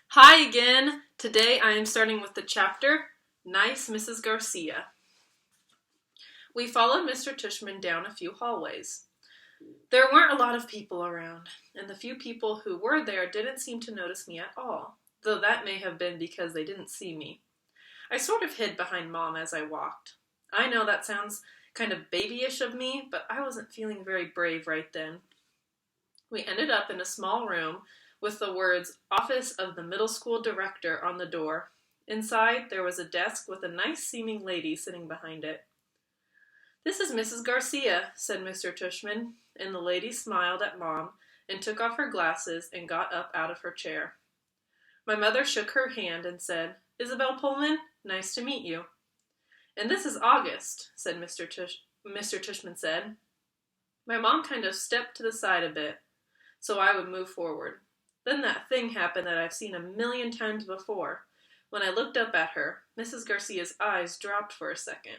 Hi again! Today I am starting with the chapter, Nice Mrs. Garcia. We followed Mr. Tushman down a few hallways. There weren't a lot of people around, and the few people who were there didn't seem to notice me at all, though that may have been because they didn't see me. I sort of hid behind Mom as I walked. I know that sounds kind of babyish of me, but I wasn't feeling very brave right then. We ended up in a small room with the words Office of the Middle School Director on the door. Inside, there was a desk with a nice-seeming lady sitting behind it. "This is Mrs. Garcia," said Mr. Tushman, and the lady smiled at Mom and took off her glasses and got up out of her chair. My mother shook her hand and said, "Isabel Pullman, nice to meet you." "And this is August," said Mr. Tushman said. My mom kind of stepped to the side a bit, so I would move forward. Then that thing happened that I've seen a million times before. When I looked up at her, Mrs. Garcia's eyes dropped for a second.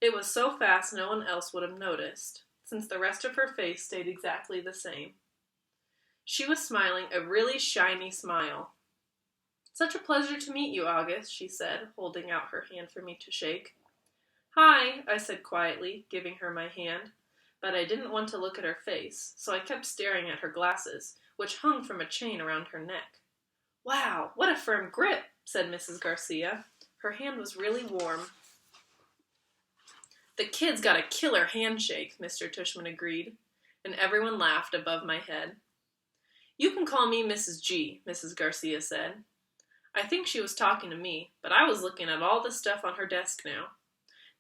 It was so fast no one else would have noticed, since the rest of her face stayed exactly the same. She was smiling a really shiny smile. "Such a pleasure to meet you, August," she said, holding out her hand for me to shake. "Hi," I said quietly, giving her my hand, but I didn't want to look at her face, so I kept staring at her glasses, which hung from a chain around her neck. "Wow, what a firm grip," said Mrs. Garcia. Her hand was really warm. "The kid's got a killer handshake," Mr. Tushman agreed, and everyone laughed above my head. "You can call me Mrs. G," Mrs. Garcia said. I think she was talking to me, but I was looking at all the stuff on her desk now.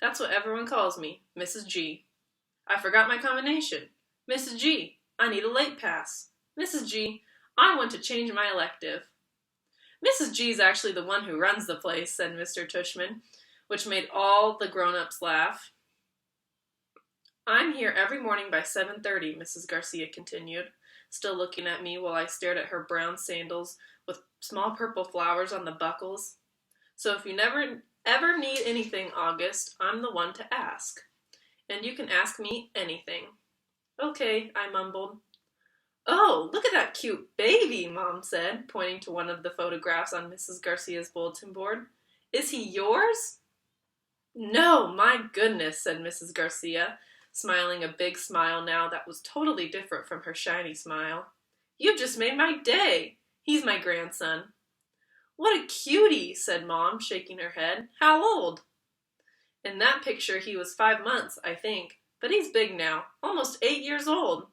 "That's what everyone calls me, Mrs. G. I forgot my combination. Mrs. G, I need a late pass. Mrs. G, I want to change my elective." "Mrs. G's actually the one who runs the place," said Mr. Tushman, which made all the grown-ups laugh. "I'm here every morning by 7:30, Mrs. Garcia continued, still looking at me while I stared at her brown sandals with small purple flowers on the buckles. "So if you never ever need anything, August, I'm the one to ask. And you can ask me anything." "Okay," I mumbled. "Oh, look at that cute baby," Mom said, pointing to one of the photographs on Mrs. Garcia's bulletin board. "Is he yours?" "No, my goodness," said Mrs. Garcia, smiling a big smile now that was totally different from her shiny smile. "You've just made my day. He's my grandson." "What a cutie," said Mom, shaking her head. "How old?" "In that picture he was 5 months, I think, but he's big now, almost 8 years old."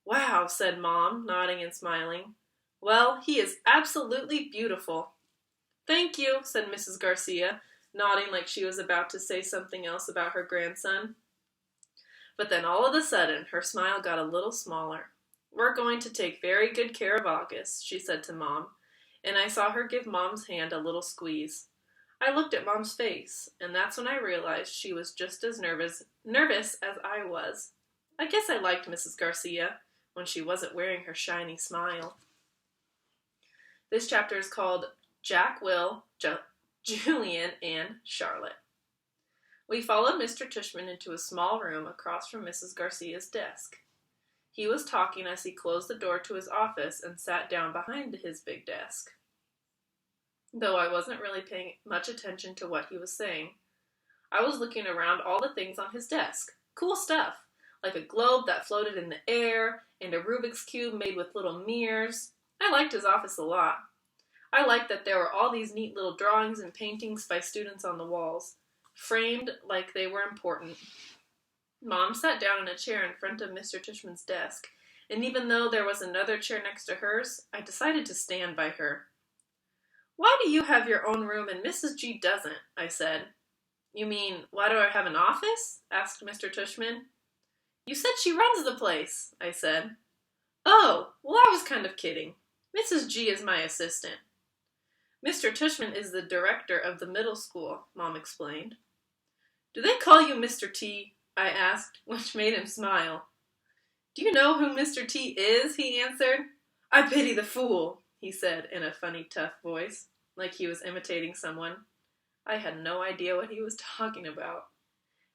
"Wow," said Mom, nodding and smiling. "Well, he is absolutely beautiful." "Thank you," said Mrs. Garcia, nodding like she was about to say something else about her grandson. But then all of a sudden, her smile got a little smaller. "We're going to take very good care of August," she said to Mom, and I saw her give Mom's hand a little squeeze. I looked at Mom's face, and that's when I realized she was just as nervous as I was. I guess I liked Mrs. Garcia when she wasn't wearing her shiny smile. This chapter is called Jack, Will, Julian, and Charlotte. We followed Mr. Tushman into a small room across from Mrs. Garcia's desk. He was talking as he closed the door to his office and sat down behind his big desk, though I wasn't really paying much attention to what he was saying. I was looking around all the things on his desk. Cool stuff, like a globe that floated in the air and a Rubik's Cube made with little mirrors. I liked his office a lot. I liked that there were all these neat little drawings and paintings by students on the walls, framed like they were important. Mom sat down in a chair in front of Mr. Tushman's desk, and even though there was another chair next to hers, I decided to stand by her. "Why do you have your own room and Mrs. G doesn't?" I said. "You mean, why do I have an office?" asked Mr. Tushman. "You said she runs the place," I said. "Oh, well, I was kind of kidding. Mrs. G is my assistant." "Mr. Tushman is the director of the middle school," Mom explained. "Do they call you Mr. T?" I asked, which made him smile. "Do you know who Mr. T is?" he answered. "I pity the fool," he said in a funny, tough voice, like he was imitating someone. I had no idea what he was talking about.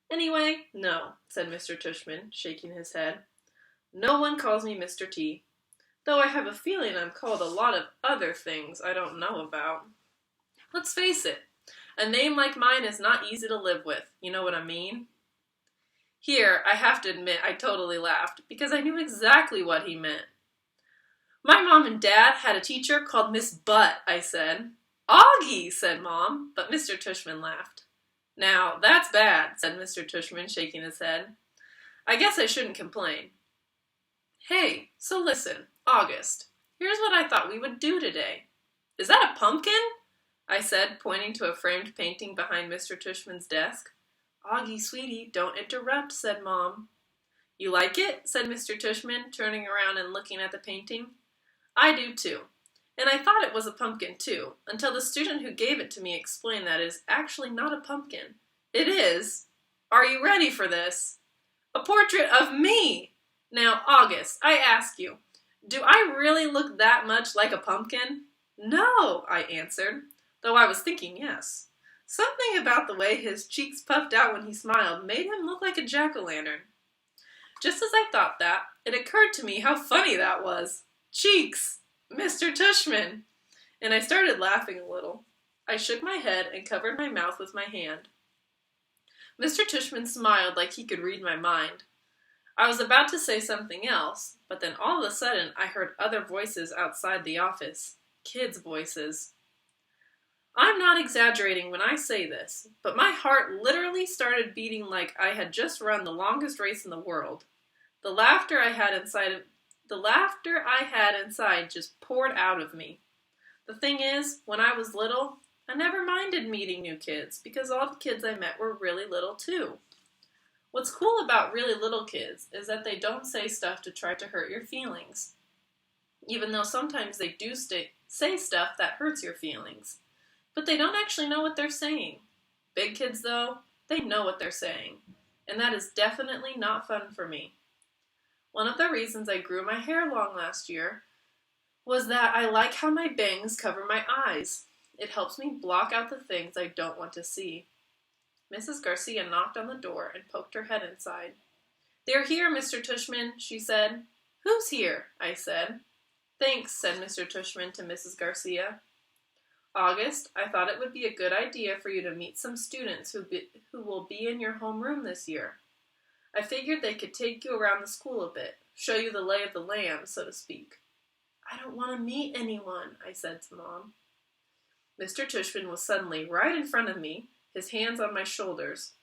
"Anyway, no," said Mr. Tushman, shaking his head. "No one calls me Mr. T. though I have a feeling I'm called a lot of other things I don't know about. Let's face it, a name like mine is not easy to live with, you know what I mean? Here, I have to admit I totally laughed, because I knew exactly what he meant. My mom and dad had a teacher called Miss Butt, I said. Augie, said Mom, but Mr. Tushman laughed. Now, that's bad, said Mr. Tushman, shaking his head. I guess I shouldn't complain. Hey, so listen, August, here's what I thought we would do today. Is that a pumpkin? I said, pointing to a framed painting behind Mr. Tushman's desk. Augie, sweetie, don't interrupt, said Mom. You like it? Said Mr. Tushman, turning around and looking at the painting. I do too. And I thought it was a pumpkin too, until the student who gave it to me explained that it is actually not a pumpkin. It is. Are you ready for this? A portrait of me! Now, August, I ask you, do I really look that much like a pumpkin? No, I answered, though I was thinking yes. Something about the way his cheeks puffed out when he smiled made him look like a jack-o'-lantern. Just as I thought that, it occurred to me how funny that was. Cheeks! Mr. Tushman! And I started laughing a little. I shook my head and covered my mouth with my hand. Mr. Tushman smiled like he could read my mind. I was about to say something else, but then all of a sudden I heard other voices outside the office. Kids' voices. I'm not exaggerating when I say this, but my heart literally started beating like I had just run the longest race in the world. The laughter I had inside just poured out of me. The thing is, when I was little, I never minded meeting new kids because all the kids I met were really little too. What's cool about really little kids is that they don't say stuff to try to hurt your feelings, even though sometimes they do say stuff that hurts your feelings. But they don't actually know what they're saying. Big kids, though, they know what they're saying, and that is definitely not fun for me. One of the reasons I grew my hair long last year was that I like how my bangs cover my eyes. It helps me block out the things I don't want to see. Mrs. Garcia knocked on the door and poked her head inside. They're here, Mr. Tushman, she said. Who's here? I said. Thanks, said Mr. Tushman to Mrs. Garcia. August, I thought it would be a good idea for you to meet some students who will be in your homeroom this year. I figured they could take you around the school a bit, show you the lay of the land, so to speak. I don't want to meet anyone, I said to Mom. Mr. Tushman was suddenly right in front of me, his hands on my shoulders.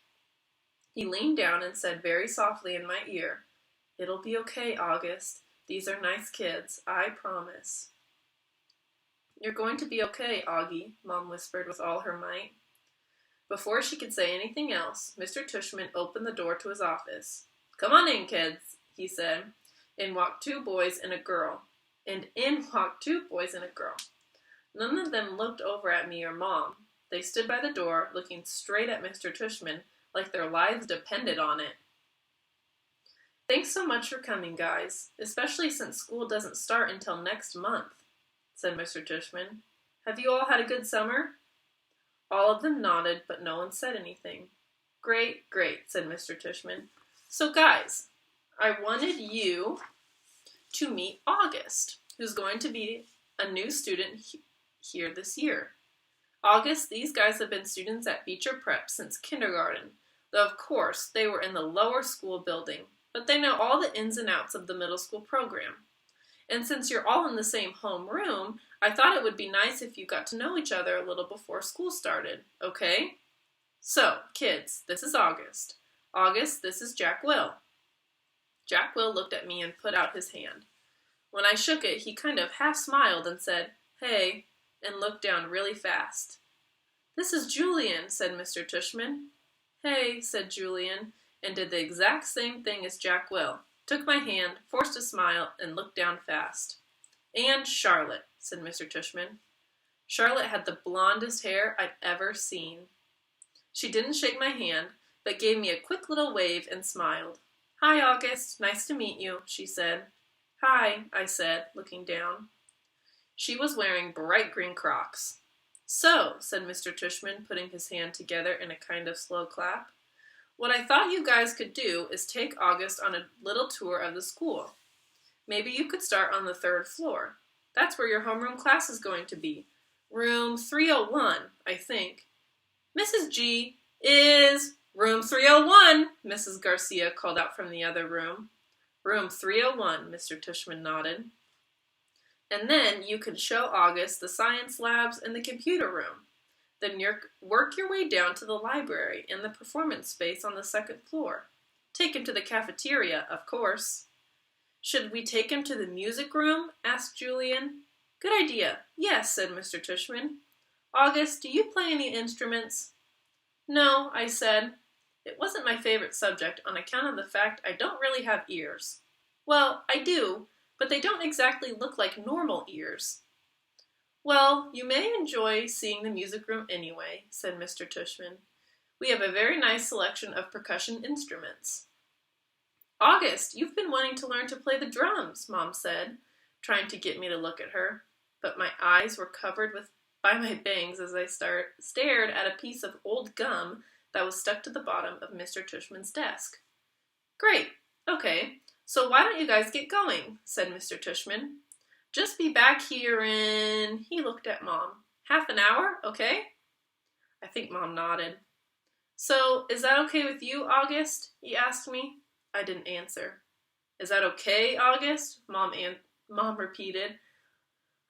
He leaned down and said very softly in my ear, It'll be okay, August. These are nice kids, I promise. You're going to be okay, Augie, Mom whispered with all her might. Before she could say anything else, Mr. Tushman opened the door to his office. Come on in, kids, he said. In walked two boys and a girl. None of them looked over at me or Mom. They stood by the door, looking straight at Mr. Tushman like their lives depended on it. Thanks so much for coming, guys, especially since school doesn't start until next month, said Mr. Tushman. Have you all had a good summer? All of them nodded, but no one said anything. Great, said Mr. Tushman. So guys, I wanted you to meet August, who's going to be a new student here this year. August, these guys have been students at Beecher Prep since kindergarten, though of course they were in the lower school building, but they know all the ins and outs of the middle school program. And since you're all in the same homeroom, I thought it would be nice if you got to know each other a little before school started, okay? So, kids, this is August. August, this is Jack Will. Jack Will looked at me and put out his hand. When I shook it, he kind of half smiled and said, Hey, and looked down really fast. This is Julian, said Mr. Tushman. Hey, said Julian, and did the exact same thing as Jack Will. Took my hand, forced a smile, and looked down fast. And Charlotte, said Mr. Tushman. Charlotte had the blondest hair I'd ever seen. She didn't shake my hand, but gave me a quick little wave and smiled. Hi, August. Nice to meet you, she said. Hi, I said, looking down. She was wearing bright green Crocs. So, said Mr. Tushman, putting his hand together in a kind of slow clap, what I thought you guys could do is take August on a little tour of the school. Maybe you could start on the 3rd floor. That's where your homeroom class is going to be. Room 301, I think. Mrs. G is room 301, Mrs. Garcia called out from the other room. Room 301, Mr. Tushman nodded. And then you could show August the science labs and the computer room. Then work your way down to the library and the performance space on the 2nd floor. Take him to the cafeteria, of course. Should we take him to the music room? Asked Julian. Good idea. Yes, said Mr. Tushman. August, do you play any instruments? No, I said. It wasn't my favorite subject on account of the fact I don't really have ears. Well, I do, but they don't exactly look like normal ears. Well, you may enjoy seeing the music room anyway, said Mr. Tushman. We have a very nice selection of percussion instruments. August, you've been wanting to learn to play the drums, Mom said, trying to get me to look at her, but my eyes were covered by my bangs as I stared at a piece of old gum that was stuck to the bottom of Mr. Tushman's desk. Great, okay, so why don't you guys get going, said Mr. Tushman. Just be back here in, he looked at Mom, half an hour, okay? I think Mom nodded. So, is that okay with you, August? He asked me. I didn't answer. Is that okay, August? Mom repeated.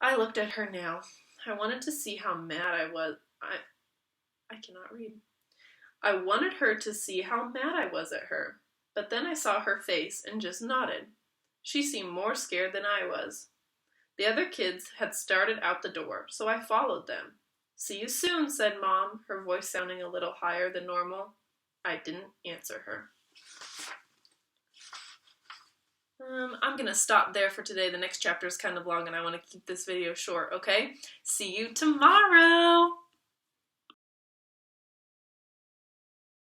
I looked at her now. I wanted to see how mad I was. I cannot read. I wanted her to see how mad I was at her, but then I saw her face and just nodded. She seemed more scared than I was. The other kids had started out the door, so I followed them. See you soon, said Mom, her voice sounding a little higher than normal. I didn't answer her. I'm going to stop there for today. The next chapter is kind of long and I want to keep this video short, okay? See you tomorrow!